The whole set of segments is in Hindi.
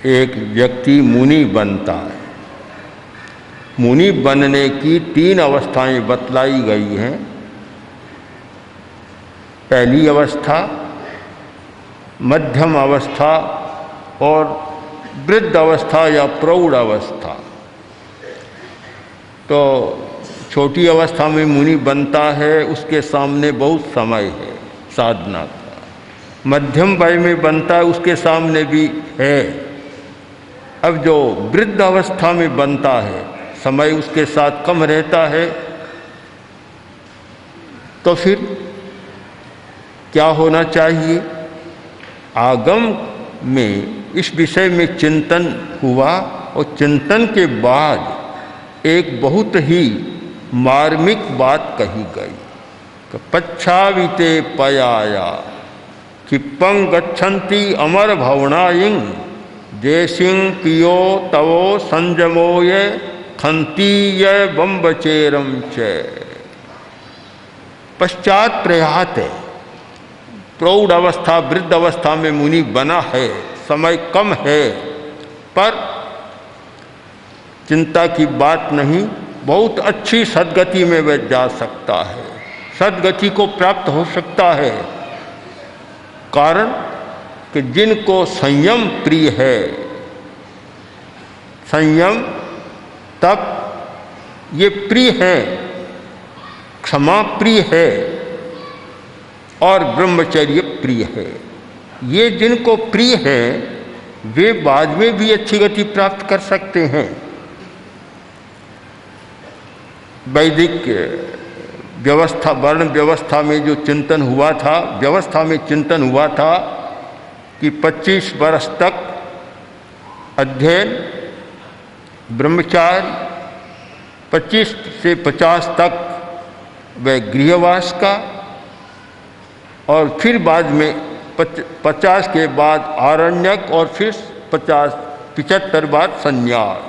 एक व्यक्ति मुनि बनता है। मुनि बनने की 3 अवस्थाएं बतलाई गई हैं। पहली अवस्था, मध्यम अवस्था और वृद्ध अवस्था या प्रौढ़ अवस्था। तो छोटी अवस्था में मुनि बनता है, उसके सामने बहुत समय है साधना का। मध्यम वय में बनता है, उसके सामने भी है। अब जो वृद्ध अवस्था में बनता है, समय उसके साथ कम रहता है, तो फिर क्या होना चाहिए? आगम में इस विषय में चिंतन हुआ और चिंतन के बाद एक बहुत ही मार्मिक बात कही गई कि पच्छाविते पयाया क्षिप्पं गच्छन्ति अमर भवनायिं देशिं पियो तवो संजमो ये खंती ये बम्बचेरम च। पश्चात प्रयात है। प्रौढ़ अवस्था, वृद्ध अवस्था में मुनि बना है, समय कम है, पर चिंता की बात नहीं, बहुत अच्छी सद्गति में वह जा सकता है, सद्गति को प्राप्त हो सकता है। कारण कि जिनको संयम प्रिय है, संयम तप ये प्रिय है, क्षमा प्रिय है और ब्रह्मचर्य प्रिय है। ये जिनको प्रिय है वे बाद में भी अच्छी गति प्राप्त कर सकते हैं। वैदिक व्यवस्था, वर्ण व्यवस्था में जो चिंतन हुआ था, व्यवस्था में चिंतन हुआ था कि 25 वर्ष तक अध्ययन, ब्रह्मचार्य, 25 से 50 तक वह गृहवास का, और फिर बाद में 50 के बाद आरण्यक और फिर 75 बाद संन्यास।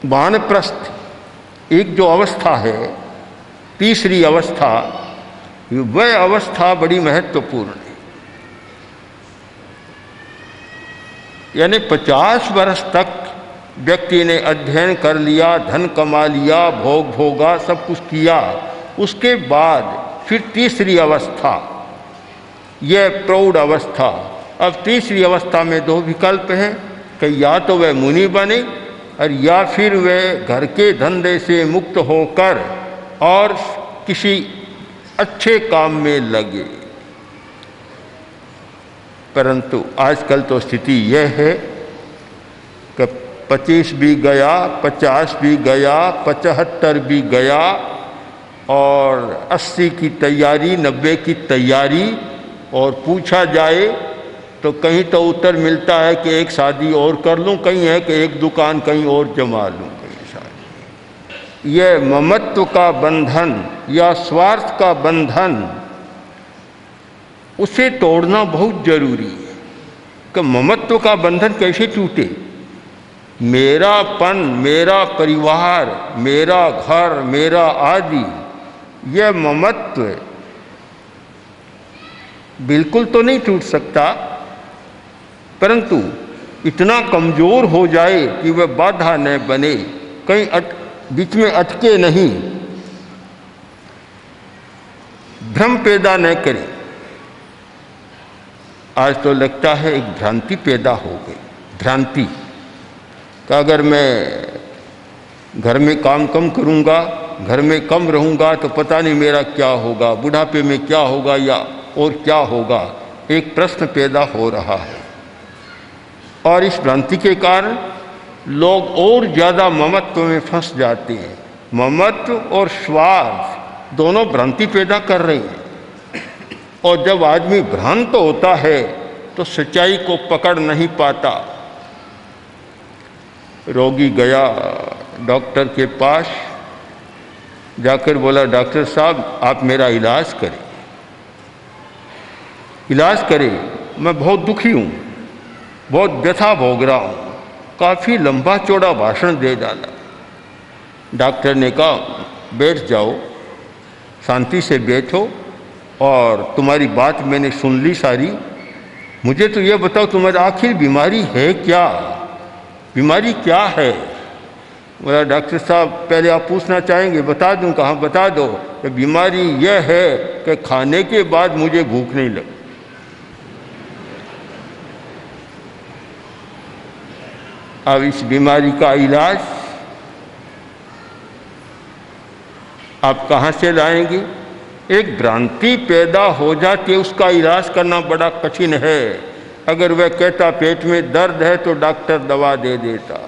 वानप्रस्थ एक जो अवस्था है, तीसरी अवस्था, वह अवस्था बड़ी महत्वपूर्ण है। यानी 50 वर्ष तक व्यक्ति ने अध्ययन कर लिया, धन कमा लिया, भोग भोगा, सब कुछ किया, उसके बाद फिर तीसरी अवस्था, यह प्रौढ़ अवस्था। अब तीसरी अवस्था में 2 विकल्प हैं कि या तो वह मुनि बने और या फिर वह घर के धंधे से मुक्त होकर और किसी अच्छे काम में लगे। परंतु आजकल तो स्थिति यह है कि 25 भी गया, 50 भी गया, 75 भी गया और 80 की तैयारी, 90 की तैयारी, और पूछा जाए तो कहीं तो उत्तर मिलता है कि एक शादी और कर लूं, कहीं है कि एक दुकान कहीं और जमा लूं, कहीं शादी। यह ममत्व का बंधन या स्वार्थ का बंधन, उसे तोड़ना बहुत जरूरी है। कि ममत्व का बंधन कैसे टूटे? मेरापन, मेरा परिवार, मेरा घर, मेरा आदि, यह ममत्व बिल्कुल तो नहीं टूट सकता, परंतु इतना कमजोर हो जाए कि वह बाधा न बने, कहीं बीच में अटके नहीं, भ्रम पैदा न करे। आज तो लगता है एक भ्रांति पैदा हो गई, भ्रांति कि अगर मैं घर में काम कम करूँगा, घर में कम रहूँगा तो पता नहीं मेरा क्या होगा, बुढ़ापे में क्या होगा या और क्या होगा, एक प्रश्न पैदा हो रहा है। और इस भ्रांति के कारण लोग और ज़्यादा ममत्व में फंस जाते हैं। ममत्व और स्वार्थ दोनों भ्रांति पैदा कर रहे हैं, और जब आदमी भ्रांत होता है तो सच्चाई को पकड़ नहीं पाता। रोगी गया डॉक्टर के पास, जाकर बोला, डॉक्टर साहब आप मेरा इलाज करें, इलाज करें, मैं बहुत दुखी हूँ, बहुत व्यथा भोग रहा हूँ। काफ़ी लंबा चौड़ा भाषण दे डाला। डॉक्टर ने कहा बैठ जाओ, शांति से बैठो, और तुम्हारी बात मैंने सुन ली सारी, मुझे तो ये बताओ तुम्हारी आखिर बीमारी है क्या, बीमारी क्या है? बोला डॉक्टर साहब पहले आप पूछना चाहेंगे, बता दूं? कहाँ बता दो। कि बीमारी यह है कि खाने के बाद मुझे भूख नहीं लगती। अब इस बीमारी का इलाज आप कहाँ से लाएंगे? एक भ्रांति पैदा हो जाती है, उसका इलाज करना बड़ा कठिन है। अगर वह कहता पेट में दर्द है तो डॉक्टर दवा दे देता,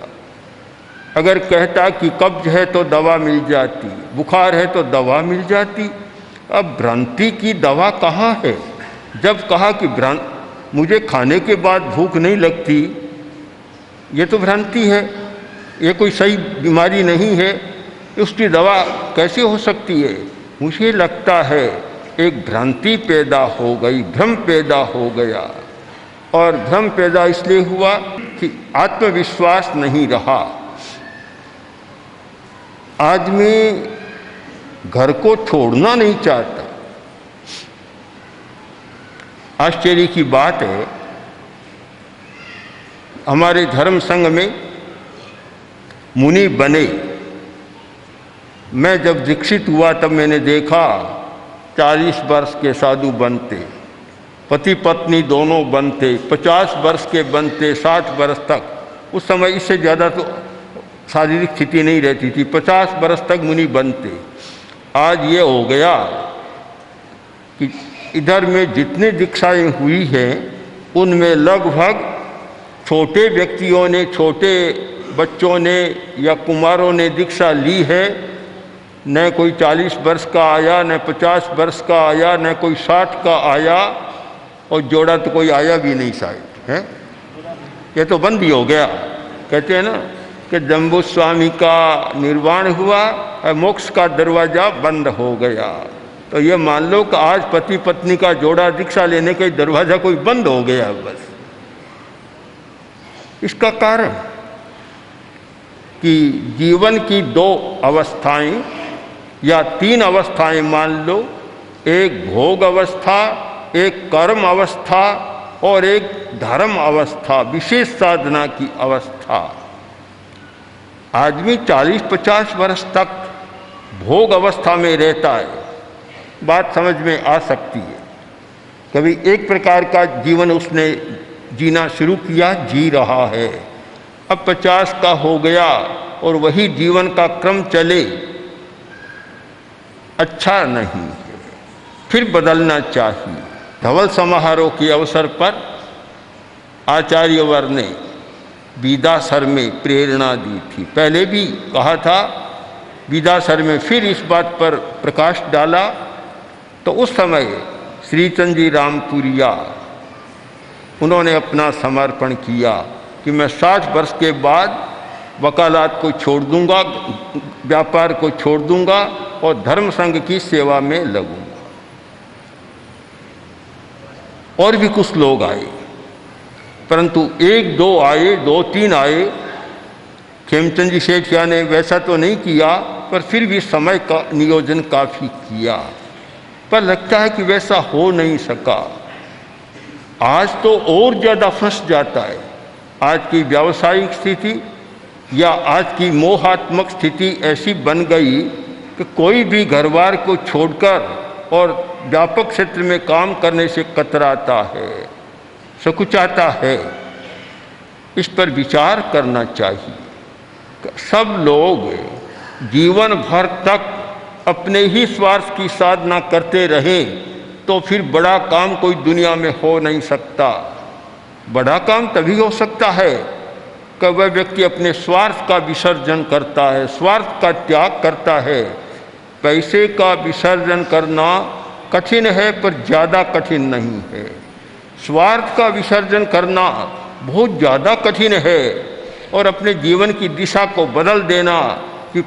अगर कहता कि कब्ज है तो दवा मिल जाती, बुखार है तो दवा मिल जाती। अब भ्रांति की दवा कहाँ है? जब कहा कि मुझे खाने के बाद भूख नहीं लगती, ये तो भ्रांति है, ये कोई सही बीमारी नहीं है, उसकी दवा कैसे हो सकती है? मुझे लगता है एक भ्रांति पैदा हो गई, भ्रम पैदा हो गया। और भ्रम पैदा इसलिए हुआ कि आत्मविश्वास नहीं रहा। आदमी घर को छोड़ना नहीं चाहता। आश्चर्य की बात है, हमारे धर्म संघ में मुनि बने। मैं जब दीक्षित हुआ तब मैंने देखा 40 वर्ष के साधु बनते, पति पत्नी दोनों बनते, 50 वर्ष के बनते, 60 वर्ष तक। उस समय इससे ज़्यादा तो शारीरिक स्थिति नहीं रहती थी, 50 वर्ष तक मुनि बनते। आज ये हो गया कि इधर में जितनी दीक्षाएं हुई हैं उनमें लगभग छोटे व्यक्तियों ने, छोटे बच्चों ने या कुमारों ने दीक्षा ली है। न कोई 40 वर्ष का आया, न 50 वर्ष का आया, न कोई 60 का आया, और जोड़ा तो कोई आया भी नहीं शायद है। ये तो बंद ही हो गया। कहते हैं ना कि जम्बू स्वामी का निर्वाण हुआ और मोक्ष का दरवाज़ा बंद हो गया। तो ये मान लो कि आज पति पत्नी का जोड़ा दीक्षा लेने का दरवाज़ा कोई बंद हो गया बस। इसका कारण कि जीवन की 2 अवस्थाएं या 3 अवस्थाएं मान लो, एक भोग अवस्था, एक कर्म अवस्था और एक धर्म अवस्था, विशेष साधना की अवस्था। आदमी 40-50 वर्ष तक भोग अवस्था में रहता है, बात समझ में आ सकती है। कभी एक प्रकार का जीवन उसने जीना शुरू किया, जी रहा है। अब 50 का हो गया और वही जीवन का क्रम चले, अच्छा नहीं है, फिर बदलना चाहिए। धवल समारोह के अवसर पर आचार्यवर ने विदासर में प्रेरणा दी थी। पहले भी कहा था, विदासर में फिर इस बात पर प्रकाश डाला। तो उस समय श्रीचंद जी रामपुरिया उन्होंने अपना समर्पण किया कि मैं 60 वर्ष के बाद वकालत को छोड़ दूंगा, व्यापार को छोड़ दूंगा और धर्म संघ की सेवा में लगूंगा। और भी कुछ लोग आए, परंतु 1-2 आए, 2-3 आए। खेमचंद जी सेठिया ने वैसा तो नहीं किया, पर फिर भी समय का नियोजन काफ़ी किया। पर लगता है कि वैसा हो नहीं सका। आज तो और ज़्यादा फंस जाता है। आज की व्यावसायिक स्थिति या आज की मोहात्मक स्थिति ऐसी बन गई कि कोई भी घरवार को छोड़कर और व्यापक क्षेत्र में काम करने से कतराता है, सकुचाता है। इस पर विचार करना चाहिए। सब लोग जीवन भर तक अपने ही स्वार्थ की साधना करते रहें तो फिर बड़ा काम कोई दुनिया में हो नहीं सकता। बड़ा काम तभी हो सकता है कि वह व्यक्ति अपने स्वार्थ का विसर्जन करता है, स्वार्थ का त्याग करता है। पैसे का विसर्जन करना कठिन है पर ज़्यादा कठिन नहीं है। स्वार्थ का विसर्जन करना बहुत ज़्यादा कठिन है। और अपने जीवन की दिशा को बदल देना कि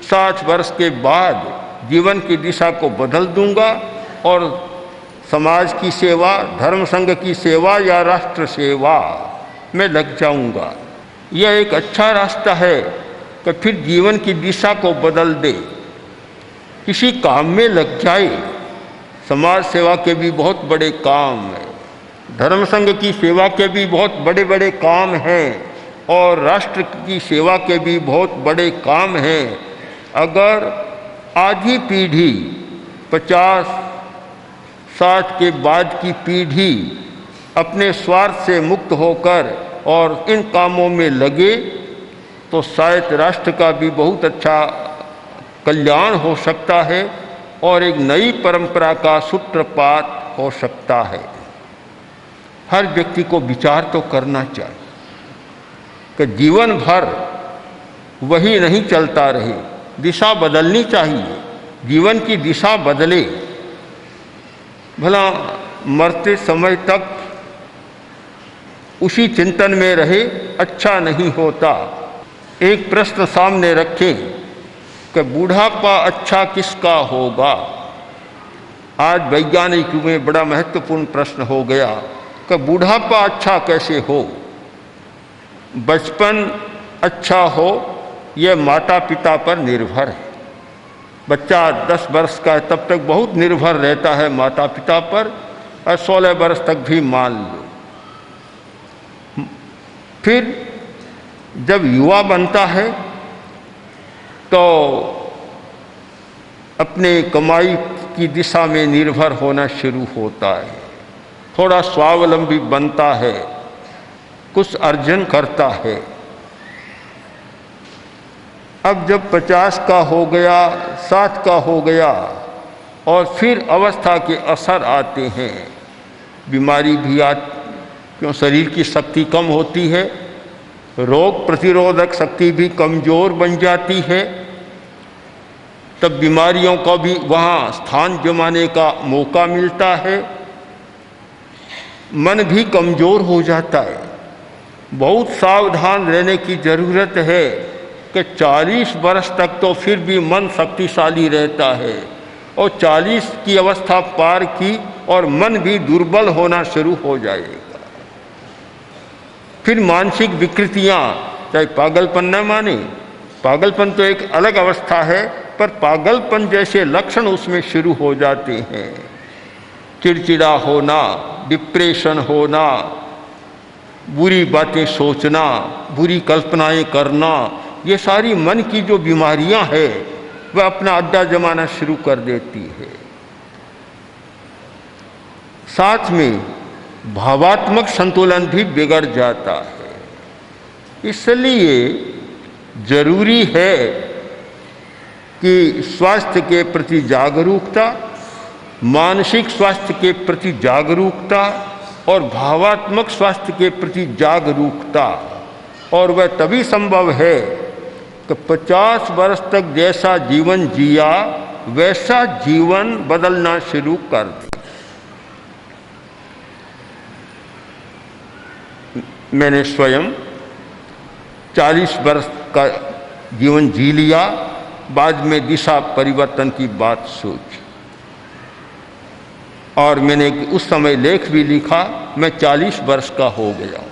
60 वर्ष के बाद जीवन की दिशा को बदल दूंगा और समाज की सेवा, धर्म संघ की सेवा या राष्ट्र सेवा में लग जाऊंगा, यह एक अच्छा रास्ता है कि फिर जीवन की दिशा को बदल दे, किसी काम में लग जाए। समाज सेवा के भी बहुत बड़े काम हैं। धर्म संघ की सेवा के भी बहुत बड़े बड़े काम हैं और राष्ट्र की सेवा के भी बहुत बड़े काम हैं। अगर आधी पीढ़ी 50-60 के बाद की पीढ़ी अपने स्वार्थ से मुक्त होकर और इन कामों में लगे तो शायद राष्ट्र का भी बहुत अच्छा कल्याण हो सकता है और एक नई परंपरा का सूत्रपात हो सकता है। हर व्यक्ति को विचार तो करना चाहिए कि जीवन भर वही नहीं चलता रहे, दिशा बदलनी चाहिए, जीवन की दिशा बदले। भला मरते समय तक उसी चिंतन में रहे, अच्छा नहीं होता। एक प्रश्न सामने रखें कि बुढ़ापा अच्छा किसका होगा। आज वैज्ञानिक युग में बड़ा महत्वपूर्ण प्रश्न हो गया कि बुढ़ापा अच्छा कैसे हो। बचपन अच्छा हो यह माता पिता पर निर्भर है। बच्चा 10 वर्ष का है तब तक बहुत निर्भर रहता है माता पिता पर, और 16 वर्ष तक भी मान लो। फिर जब युवा बनता है तो अपने कमाई की दिशा में निर्भर होना शुरू होता है, थोड़ा स्वावलंबी बनता है, कुछ अर्जन करता है। अब जब 50 का हो गया, 60 का हो गया और फिर अवस्था के असर आते हैं, बीमारी भी क्यों शरीर की शक्ति कम होती है, रोग प्रतिरोधक शक्ति भी कमज़ोर बन जाती है, तब बीमारियों का भी वहाँ स्थान जमाने का मौका मिलता है। मन भी कमज़ोर हो जाता है। बहुत सावधान रहने की ज़रूरत है कि 40 वर्ष तक तो फिर भी मन शक्तिशाली रहता है और 40 की अवस्था पार की और मन भी दुर्बल होना शुरू हो जाएगा। फिर मानसिक विकृतियाँ, चाहे पागलपन न माने, पागलपन तो एक अलग अवस्था है, पर पागलपन जैसे लक्षण उसमें शुरू हो जाते हैं। चिड़चिड़ा होना, डिप्रेशन होना, बुरी बातें सोचना, बुरी कल्पनाएं करना, ये सारी मन की जो बीमारियां हैं वह अपना अड्डा जमाना शुरू कर देती है। साथ में भावात्मक संतुलन भी बिगड़ जाता है। इसलिए जरूरी है कि स्वास्थ्य के प्रति जागरूकता, मानसिक स्वास्थ्य के प्रति जागरूकता और भावात्मक स्वास्थ्य के प्रति जागरूकता, और वह तभी संभव है कि 50 वर्ष तक जैसा जीवन जिया वैसा जीवन बदलना शुरू कर दे। मैंने स्वयं 40 वर्ष का जीवन जी लिया, बाद में दिशा परिवर्तन की बात सोची और मैंने उस समय लेख भी लिखा। मैं 40 वर्ष का हो गया हूँ।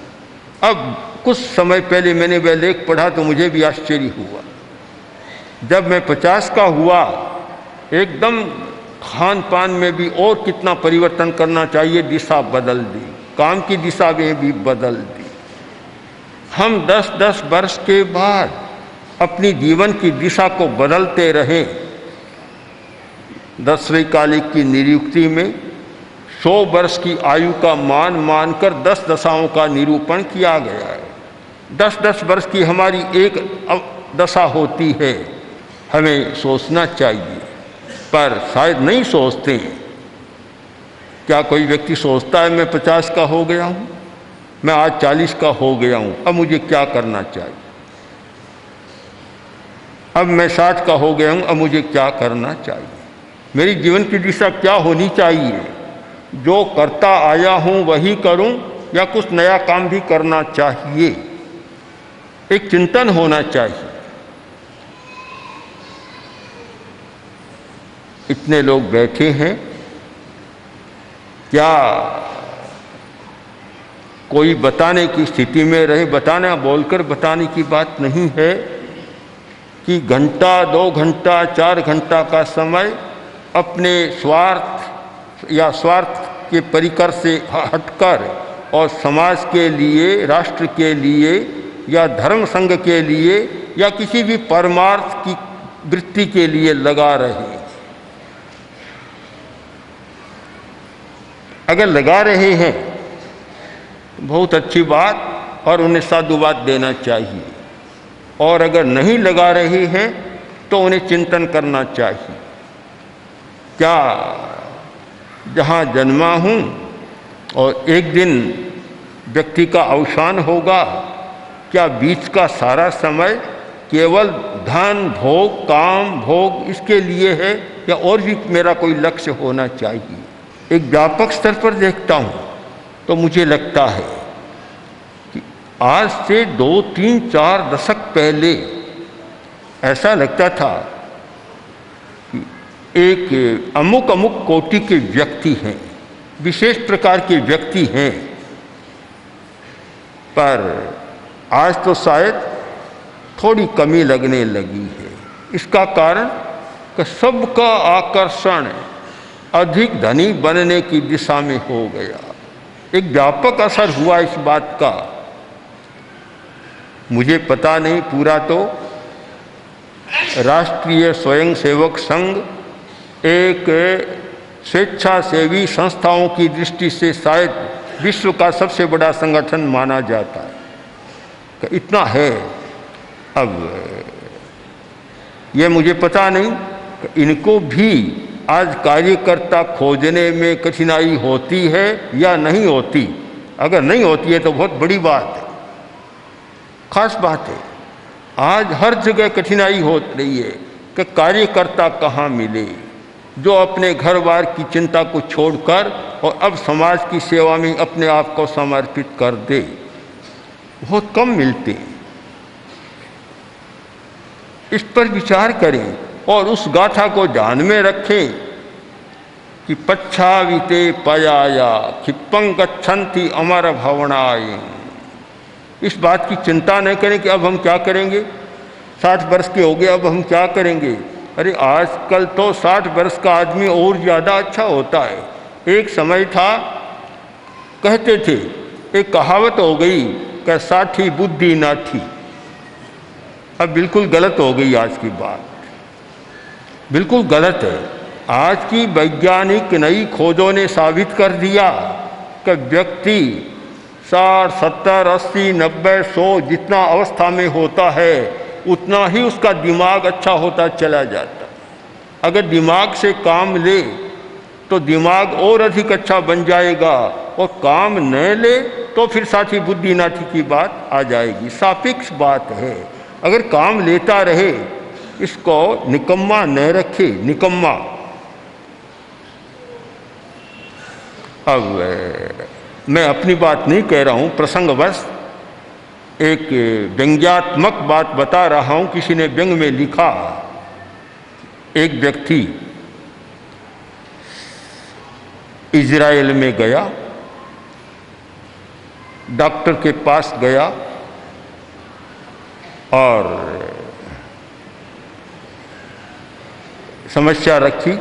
अब कुछ समय पहले मैंने वह लेख पढ़ा तो मुझे भी आश्चर्य हुआ। जब मैं 50 का हुआ, एकदम खान पान में भी और कितना परिवर्तन करना चाहिए, दिशा बदल दी, काम की दिशा में भी बदल दी। हम 10-10 वर्ष के बाद अपनी जीवन की दिशा को बदलते रहे। 10वीं कालिक की निरुक्ति में 100 वर्ष की आयु का मान मानकर 10 दशाओं का निरूपण किया गया है। 10-10 वर्ष की हमारी एक दशा होती है, हमें सोचना चाहिए, पर शायद नहीं सोचते हैं। क्या कोई व्यक्ति सोचता है मैं 50 का हो गया हूँ, मैं आज 40 का हो गया हूँ, अब मुझे क्या करना चाहिए? अब मैं 60 का हो गया हूँ, अब मुझे क्या करना चाहिए? मेरी जीवन की दिशा क्या होनी चाहिए? जो करता आया हूँ वही करूँ या कुछ नया काम भी करना चाहिए? एक चिंतन होना चाहिए। इतने लोग बैठे हैं, क्या कोई बताने की स्थिति में रहे? बताना बोलकर बताने की बात नहीं है कि घंटा, 2 घंटा, 4 घंटा का समय अपने स्वार्थ या स्वार्थ के परिकर से हटकर और समाज के लिए, राष्ट्र के लिए या धर्म संघ के लिए या किसी भी परमार्थ की वृत्ति के लिए लगा रहे। अगर लगा रहे हैं तो बहुत अच्छी बात और उन्हें साधुवाद देना चाहिए, और अगर नहीं लगा रहे हैं तो उन्हें चिंतन करना चाहिए। क्या जहाँ जन्मा हूँ और एक दिन व्यक्ति का अवसान होगा, क्या बीच का सारा समय केवल धन भोग, काम भोग इसके लिए है, या और भी मेरा कोई लक्ष्य होना चाहिए? एक व्यापक स्तर पर देखता हूँ तो मुझे लगता है कि आज से 2, 3, 4 दशक पहले ऐसा लगता था कि एक अमुक अमुक कोटि के व्यक्ति हैं, विशेष प्रकार के व्यक्ति हैं, पर आज तो शायद थोड़ी कमी लगने लगी है। इसका कारण कि सबका आकर्षण अधिक धनी बनने की दिशा में हो गया। एक व्यापक असर हुआ इस बात का। मुझे पता नहीं पूरा, तो राष्ट्रीय स्वयंसेवक संघ एक स्वेच्छासेवी संस्थाओं की दृष्टि से शायद विश्व का सबसे बड़ा संगठन माना जाता है कि इतना है। अब ये मुझे पता नहीं कि इनको भी आज कार्यकर्ता खोजने में कठिनाई होती है या नहीं होती। अगर नहीं होती है तो बहुत बड़ी बात है, खास बात है। आज हर जगह कठिनाई हो रही है कि कार्यकर्ता कहाँ मिले जो अपने घर बार की चिंता को छोड़कर और अब समाज की सेवा में अपने आप को समर्पित कर दे। बहुत कम मिलते हैं। इस पर विचार करें और उस गाथा को ध्यान में रखें कि पच्छाविते पयाया क्षिप्पं गच्छन्ति अमर भवनाय। इस बात की चिंता नहीं करें कि अब हम क्या करेंगे, 60 वर्ष के हो गए, अब हम क्या करेंगे। अरे आजकल तो 60 वर्ष का आदमी और ज़्यादा अच्छा होता है। एक समय था, कहते थे, एक कहावत हो गई कि 60 बुद्धि ना थी। अब बिल्कुल गलत हो गई आज की बात, बिल्कुल गलत है। आज की वैज्ञानिक नई खोजों ने साबित कर दिया कि व्यक्ति 60, 70, 80, 90, 100 जितना अवस्था में होता है उतना ही उसका दिमाग अच्छा होता चला जाता। अगर दिमाग से काम ले तो दिमाग और अधिक अच्छा बन जाएगा, और काम न ले तो फिर साथी बुद्धि नाथी की बात आ जाएगी। सापेक्ष बात है। अगर काम लेता रहे, इसको निकम्मा न रखे, निकम्मा। अब मैं अपनी बात नहीं कह रहा हूँ, प्रसंगवश एक व्यंग्यात्मक बात बता रहा हूँ। किसी ने व्यंग में लिखा, एक व्यक्ति इजराइल में गया, डॉक्टर के पास गया और समस्या रखी।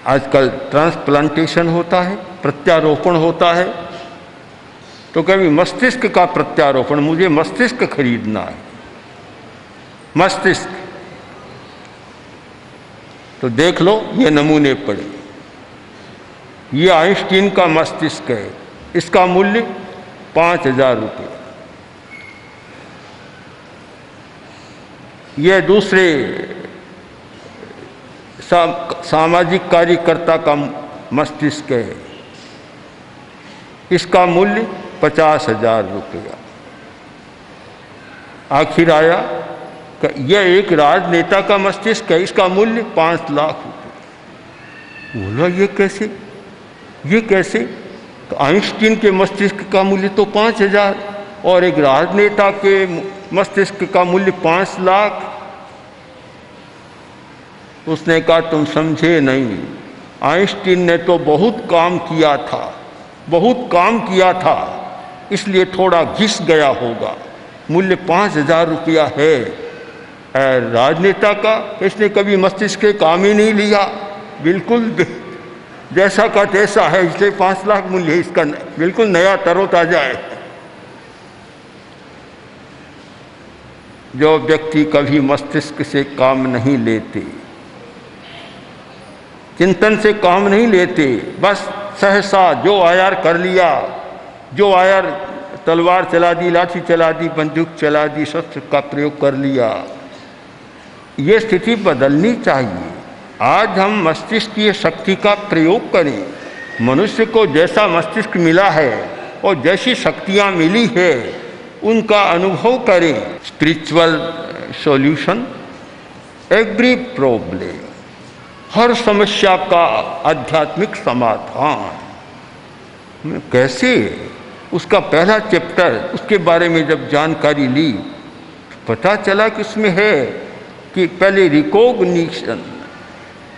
आजकल ट्रांसप्लांटेशन होता है, प्रत्यारोपण होता है, तो कभी मस्तिष्क का प्रत्यारोपण, मुझे मस्तिष्क खरीदना है, मस्तिष्क। तो देख लो, ये नमूने पड़े। ये आइंस्टीन का मस्तिष्क है, इसका मूल्य 5000 रुपये। यह दूसरे सामाजिक कार्यकर्ता का मस्तिष्क है, इसका मूल्य 50,000 रुपया। आखिर आया कि यह एक राजनेता का मस्तिष्क है, इसका मूल्य 5 लाख रुपये। बोला ये कैसे, ये कैसे? तो आइंस्टीन के मस्तिष्क का मूल्य तो 5000 और एक राजनेता के मस्तिष्क का मूल्य 5 लाख। उसने कहा तुम समझे नहीं, आइंस्टीन ने तो बहुत काम किया था, बहुत काम किया था, इसलिए थोड़ा घिस गया होगा। मूल्य 5000 रुपया है। राजनेता का, इसने कभी मस्तिष्क के काम ही नहीं लिया, बिल्कुल जैसा का तैसा है, इसलिए 5 लाख मूल्य इसका, बिल्कुल नया तरोताजा है। जो व्यक्ति कभी मस्तिष्क से काम नहीं लेते, चिंतन से काम नहीं लेते, बस सहसा जो आया कर लिया, जो आया तलवार चला दी, लाठी चला दी, बंदूक चला दी, शस्त्र का प्रयोग कर लिया, ये स्थिति बदलनी चाहिए। आज हम मस्तिष्क की शक्ति का प्रयोग करें। मनुष्य को जैसा मस्तिष्क मिला है और जैसी शक्तियाँ मिली है उनका अनुभव करें। स्पिरिचुअल सॉल्यूशन एवरी प्रॉब्लम, हर समस्या का आध्यात्मिक समाधान। कैसे? उसका पहला चैप्टर, उसके बारे में जब जानकारी ली, पता चला कि उसमें है कि पहले रिकॉग्निशन,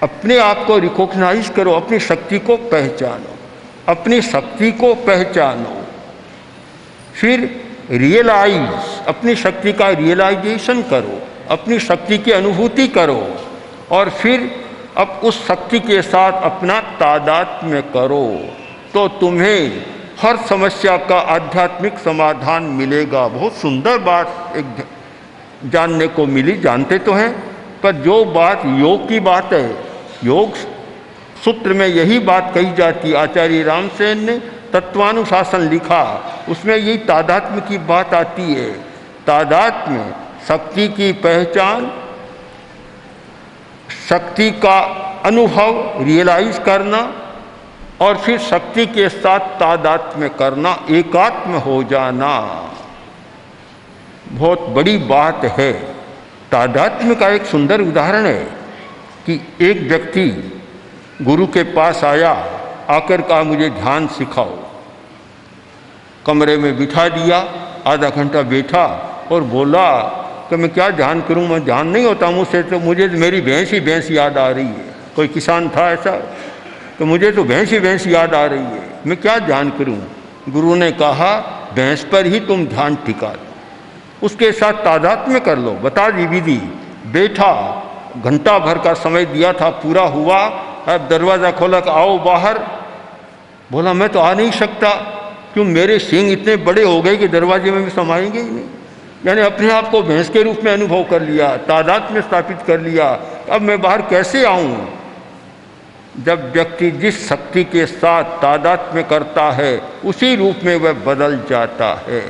अपने आप को रिकॉग्नाइज करो, अपनी शक्ति को पहचानो, अपनी शक्ति को पहचानो। फिर रियलाइज, अपनी शक्ति का रियलाइजेशन करो, अपनी शक्ति की अनुभूति करो, और फिर अब उस शक्ति के साथ अपना तादात्म्य करो, तो तुम्हें हर समस्या का आध्यात्मिक समाधान मिलेगा। बहुत सुंदर बात एक जानने को मिली, जानते तो हैं, पर जो बात योग की बात है, योग सूत्र में यही बात कही जाती। आचार्य रामसेन ने तत्वानुशासन लिखा, उसमें यही तादात्म्य की बात आती है। तादात्म्य, शक्ति की पहचान, शक्ति का अनुभव, रियलाइज करना, और फिर शक्ति के साथ तादात्म्य करना, एकात्म हो जाना, बहुत बड़ी बात है। तादात्म्य का एक सुंदर उदाहरण है कि एक व्यक्ति गुरु के पास आया, आकर कहा मुझे ध्यान सिखाओ। कमरे में बिठा दिया, आधा घंटा बैठा और बोला कि मैं क्या ध्यान करूं, मैं ध्यान नहीं होता मुझसे, तो मुझे मेरी भैंस ही भैंस याद आ रही है। कोई किसान था ऐसा, तो मुझे तो भैंस ही भैंस याद आ रही है, मैं क्या ध्यान करूं। गुरु ने कहा भैंस पर ही तुम ध्यान टिका लो, उसके साथ तादात्म्य कर लो। बता दी विधि। बैठा, घंटा भर का समय दिया था, पूरा हुआ। अब दरवाज़ा खोला कि आओ बाहर। बोला मैं तो आ नहीं सकता, क्यों, मेरे सींग इतने बड़े हो गए कि दरवाजे में भी समाएंगे ही नहीं। यानी अपने आप को भैंस के रूप में अनुभव कर लिया, तादात्म्य स्थापित कर लिया। अब मैं बाहर कैसे आऊं? जब व्यक्ति जिस शक्ति के साथ तादात्म्य करता है, उसी रूप में वह बदल जाता है।